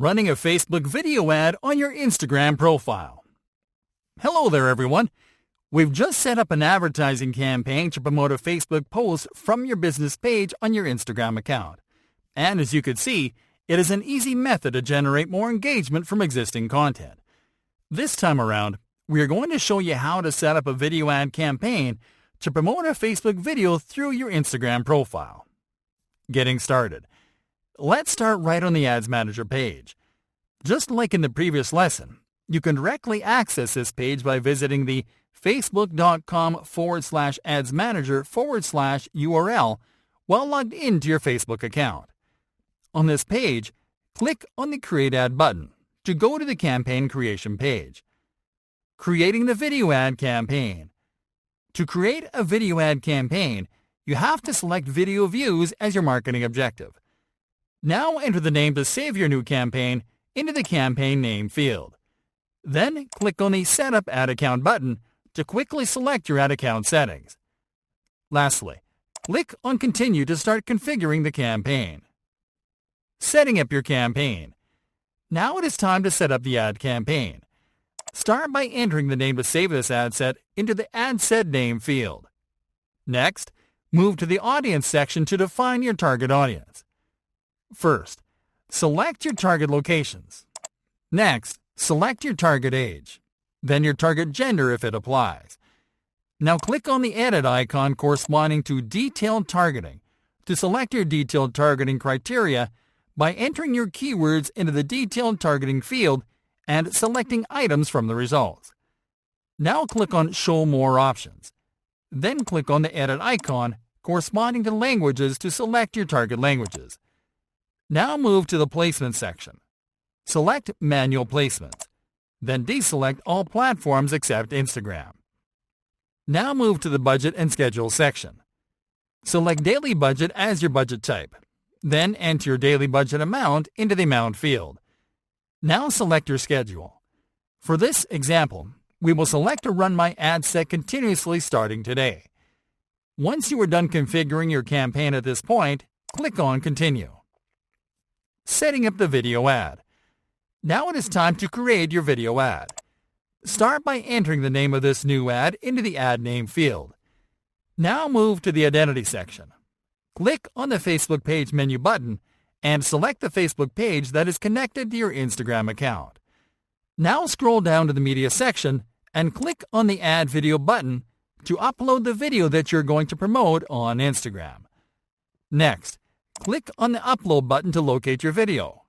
Running a Facebook video ad on your Instagram profile. Hello there, everyone. We've just set up an advertising campaign to promote a Facebook post from your business page on your Instagram account. And as you could see, it is an easy method to generate more engagement from existing content. This time around, we are going to show you how to set up a video ad campaign to promote a Facebook video through your Instagram profile. Getting started. Let's start right on the Ads Manager page. Just like in the previous lesson, you can directly access this page by visiting the facebook.com/adsmanager/URL while logged into your Facebook account. On this page, click on the Create Ad button to go to the campaign creation page. Creating the video ad campaign. To create a video ad campaign, you have to select video views as your marketing objective. Now enter the name to save your new campaign into the campaign name field. Then click on the Set up Ad Account button to quickly select your ad account settings. Lastly, click on Continue to start configuring the campaign. Setting up your campaign. Now it is time to set up the ad campaign. Start by entering the name to save this ad set into the Ad Set Name field. Next, move to the Audience section to define your target audience. First, select your target locations. Next, select your target age, then your target gender if it applies. Now click on the edit icon corresponding to Detailed Targeting to select your detailed targeting criteria by entering your keywords into the Detailed Targeting field and selecting items from the results. Now click on Show More Options. Then click on the edit icon corresponding to languages to select your target languages. Now move to the Placement section. Select Manual Placements, then deselect all platforms except Instagram. Now move to the Budget and Schedule section. Select Daily Budget as your budget type, then enter your daily budget amount into the Amount field. Now select your schedule. For this example, we will select to run my ad set continuously starting today. Once you are done configuring your campaign at this point, click on Continue. Setting up the video ad. Now it is time to create your video ad. Start by entering the name of this new ad into the Ad Name field. Now move to the Identity section. Click on the Facebook page menu button and select the Facebook page that is connected to your Instagram account. Now scroll down to the Media section and click on the Add Video button to upload the video that you're going to promote on Instagram. Next, click on the Upload button to locate your video.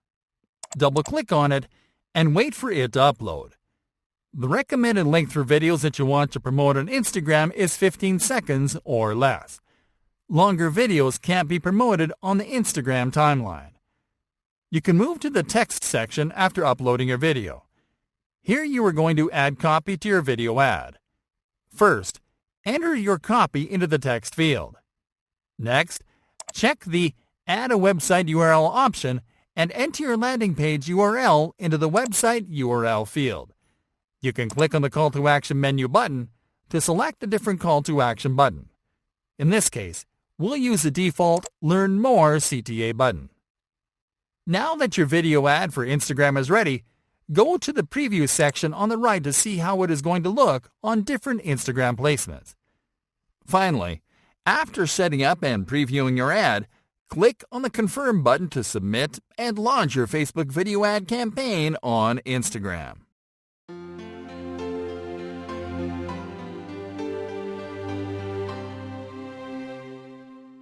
Double-click on it and wait for it to upload. The recommended length for videos that you want to promote on Instagram is 15 seconds or less. Longer videos can't be promoted on the Instagram timeline. You can move to the Text section after uploading your video. Here you are going to add copy to your video ad. First, enter your copy into the text field. Next, check the Add a Website URL option and enter your landing page URL into the Website URL field. You can click on the Call to Action menu button to select a different Call to Action button. In this case, we'll use the default Learn More CTA button. Now that your video ad for Instagram is ready, go to the Preview section on the right to see how it is going to look on different Instagram placements. Finally, after setting up and previewing your ad, click on the Confirm button to submit and launch your Facebook video ad campaign on Instagram.